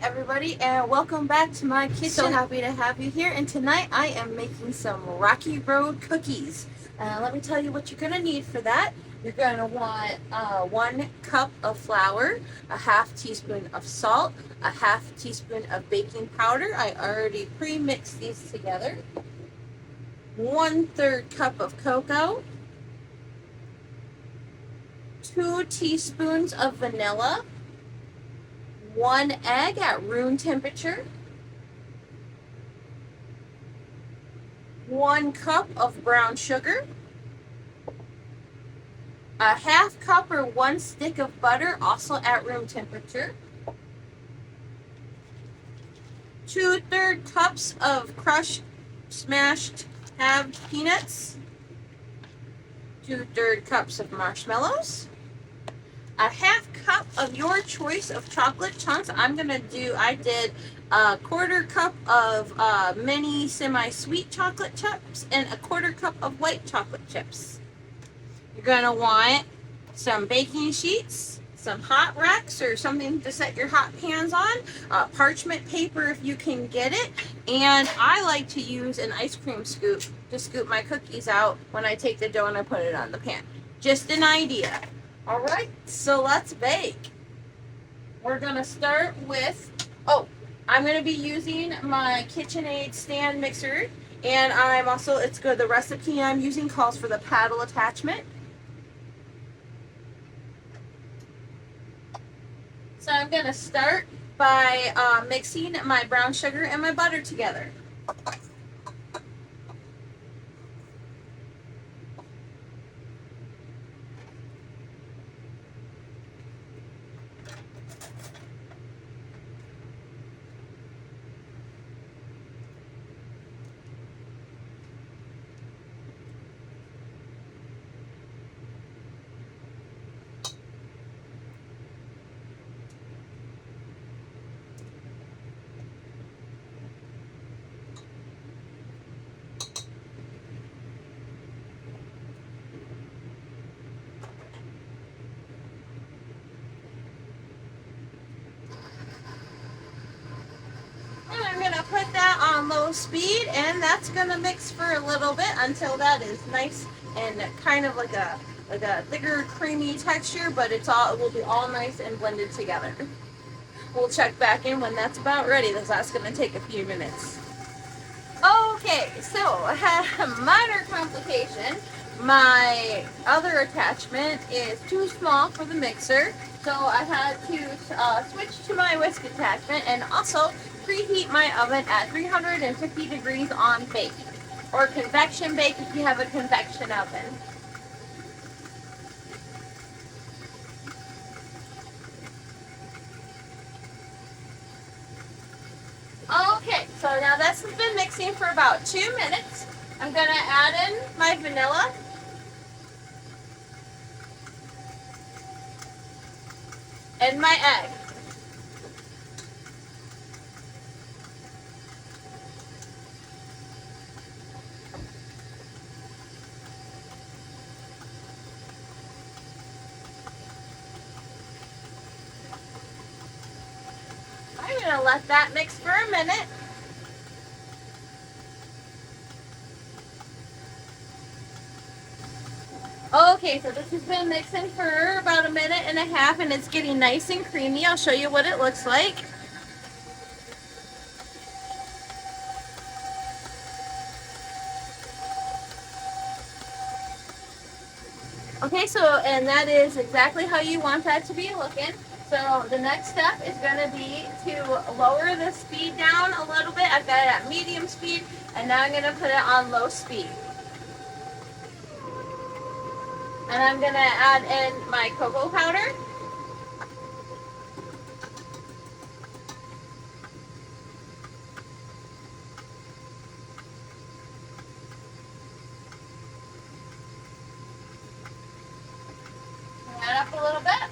everybody, and welcome back to my kitchen. So happy to have you here. And tonight I am making some Rocky Road cookies. Let me tell you what you're gonna need for that. You're gonna want 1 cup of flour, a half teaspoon of salt, a half teaspoon of baking powder. I already pre-mixed these together. 1/3 cup of cocoa, 2 teaspoons of vanilla, 1 egg at room temperature, 1 cup of brown sugar, a half cup or 1 stick of butter, also at room temperature, 2/3 cups of crushed smashed halved peanuts, 2/3 cups of marshmallows, a half cup of your choice of chocolate chunks. I did a 1/4 cup of mini semi-sweet chocolate chips and a 1/4 cup of white chocolate chips. You're gonna want some baking sheets, some hot racks or something to set your hot pans on, parchment paper if you can get it, and I like to use an ice cream scoop to scoop my cookies out when I take the dough and I put it on the pan. Just an idea. All right, so let's bake. We're gonna start with, I'm gonna be using my KitchenAid stand mixer, and it's good, the recipe I'm using calls for the paddle attachment. So I'm gonna start by mixing my brown sugar and my butter together. And I'm gonna put that on low speed, and that's gonna mix for a little bit until that is nice and kind of like a thicker, creamy texture, but it will be all nice and blended together. We'll check back in when that's about ready. That's gonna take a few minutes. Okay, so I had a minor complication. My other attachment is too small for the mixer, so I had to switch to my whisk attachment and also preheat my oven at 350 degrees on bake, or convection bake if you have a convection oven. Okay, so now that's been mixing for about 2 minutes. I'm gonna add in my vanilla. And my egg. I'm gonna let that mix for a minute. Okay, so this has been mixing for about 1.5 minutes, and it's getting nice and creamy. I'll show you what it looks like. Okay, and that is exactly how you want that to be looking. So the next step is going to be to lower the speed down a little bit. I've got it at medium speed, and now I'm going to put it on low speed. And I'm going to add in my cocoa powder. Add up a little bit.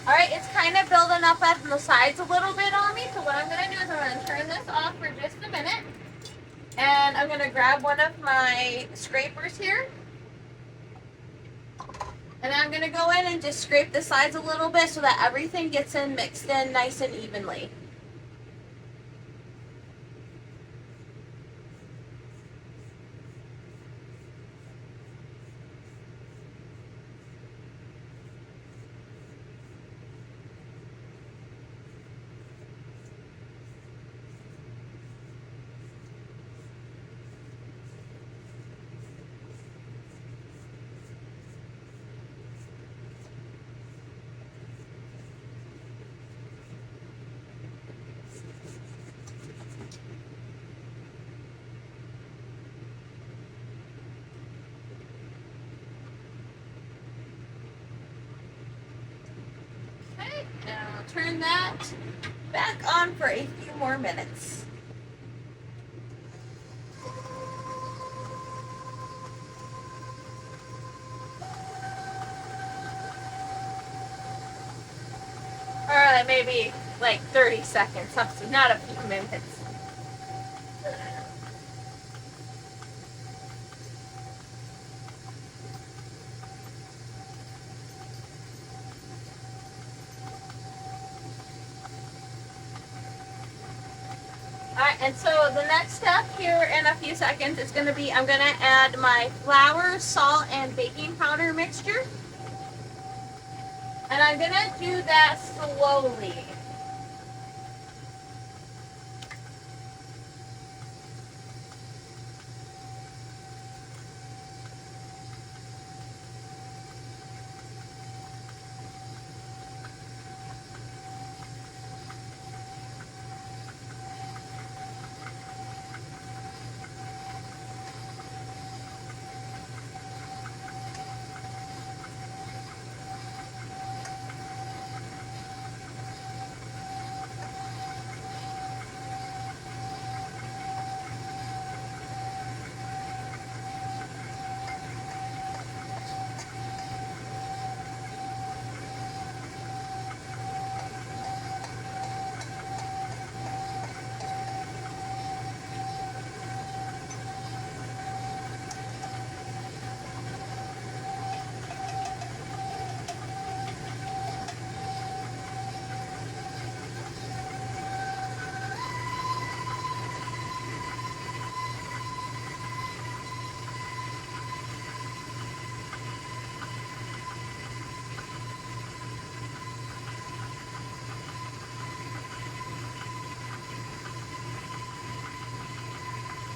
Alright, it's kind of building up at the sides a little bit on me, so what I'm going to do is I'm going to turn this off for just a minute. I'm going to grab one of my scrapers here. And I'm going to go in and just scrape the sides a little bit so that everything gets in mixed in nice and evenly. Okay, and I'll turn that back on for a few more minutes. Or maybe like 30 seconds, something, not a few minutes. Alright, and so the next step here in a few seconds is going to be, I'm going to add my flour, salt, and baking powder mixture. And I'm going to do that slowly.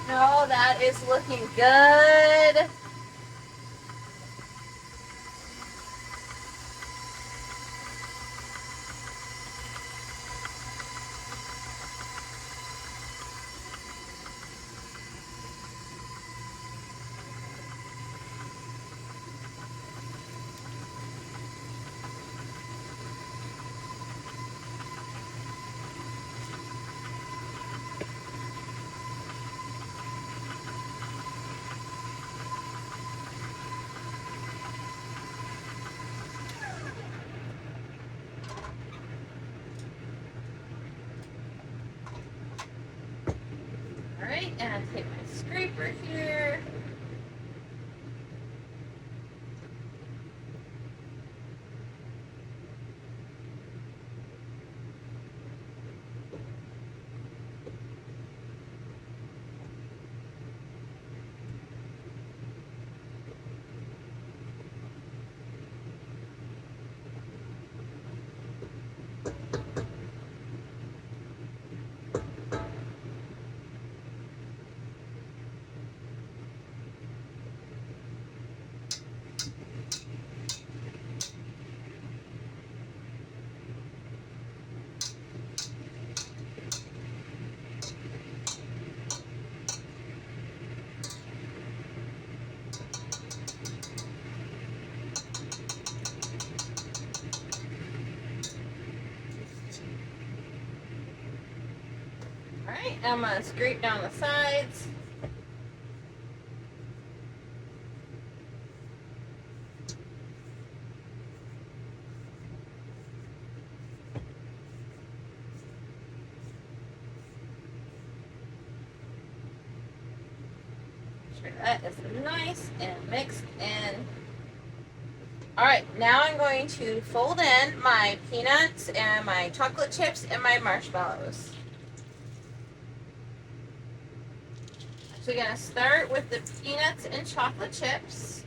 No, that is looking good. Alright, and take my scraper here. Alright, I'm going to scrape down the sides. sure that is nice and mixed in. All right, now I'm going to fold in my peanuts and my chocolate chips and my marshmallows. So we're gonna start with the peanuts and chocolate chips.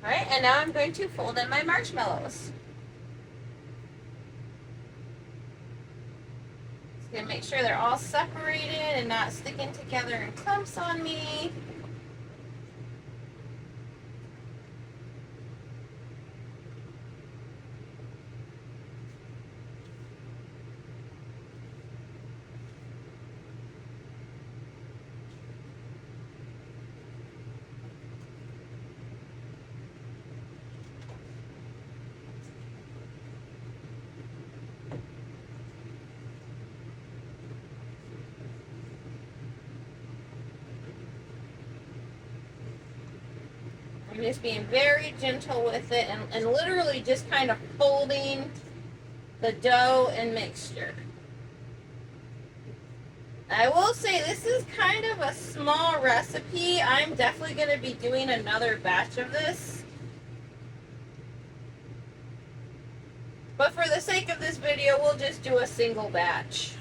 All right, and now I'm going to fold in my marshmallows. Just gonna make sure they're all separated and not sticking together in clumps on me. I'm just being very gentle with it and literally just kind of folding the dough and mixture. I will say this is kind of a small recipe. I'm definitely going to be doing another batch of this. But for the sake of this video, we'll just do a single batch.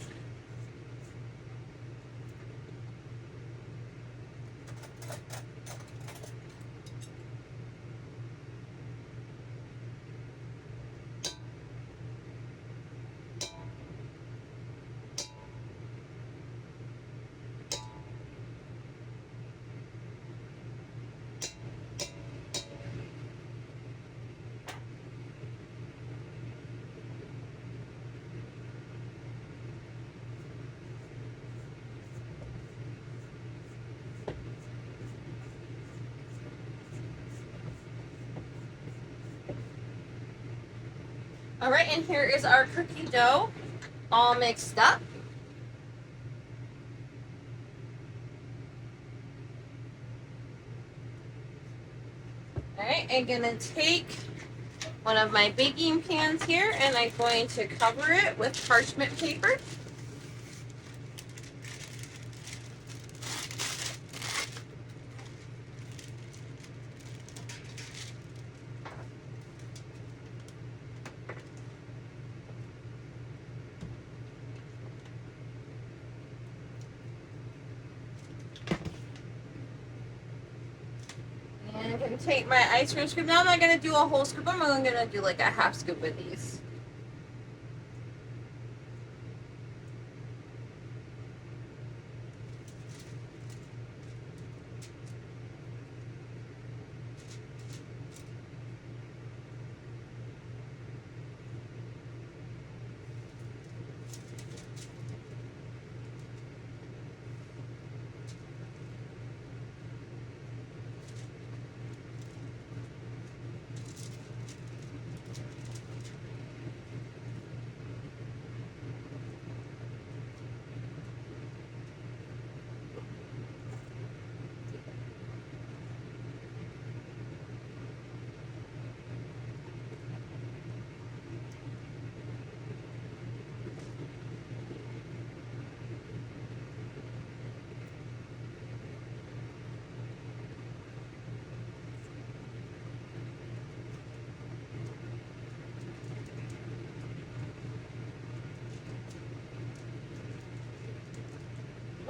All right, and here is our cookie dough all mixed up. All right, I'm gonna take one of my baking pans here and I'm going to cover it with parchment paper. And I'm going to take my ice cream scoop. Now I'm not going to do a whole scoop. I'm only going to do like a half scoop of these.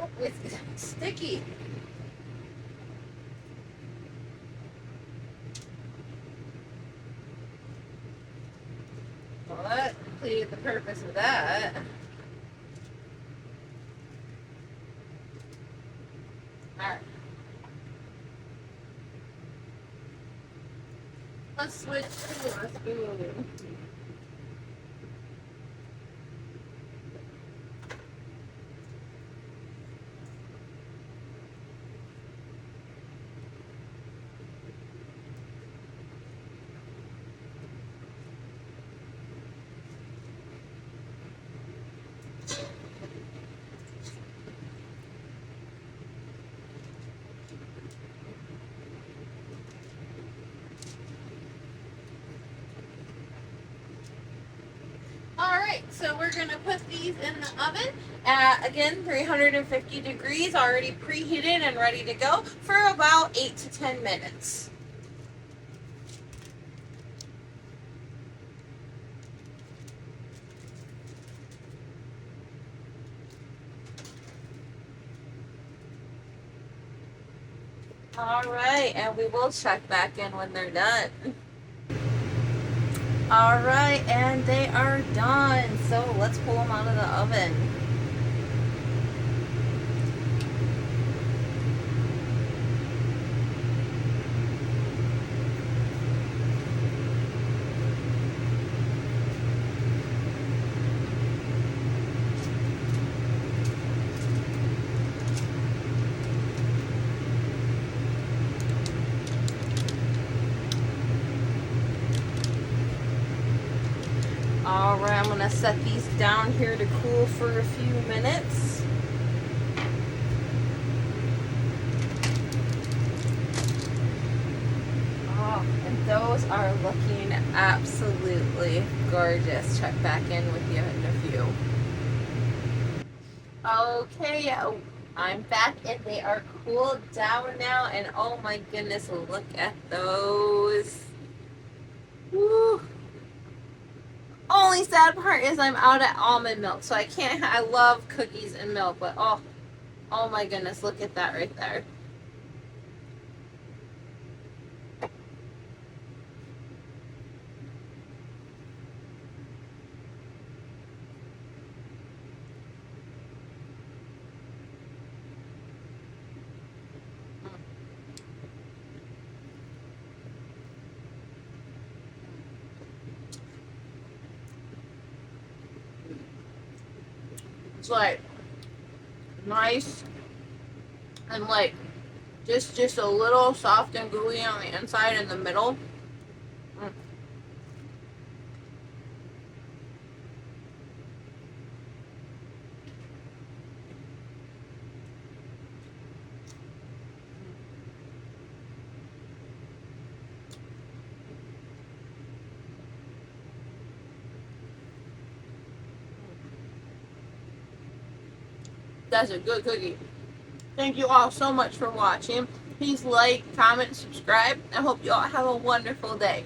Oh, it's sticky. Well, that completed the purpose of that. Alright. Let's switch to a spoon. Alright, so we're going to put these in the oven at, again, 350 degrees, already preheated and ready to go for about 8 to 10 minutes. Alright, and we will check back in when they're done. Alright, and they are done. So let's pull them out of the oven. Alright, I'm going to set these down here to cool for a few minutes. Oh, and those are looking absolutely gorgeous. Check back in with you in a few. Okay, I'm back and they are cooled down now, and oh my goodness, look at those. Woo. Only sad part is I'm out of almond milk, so I can't. I love cookies and milk, but oh my goodness, look at that right there. It's like nice and like just a little soft and gooey on the inside and the middle. That's a good cookie. Thank you all so much for watching. Please like, comment, subscribe. I hope you all have a wonderful day.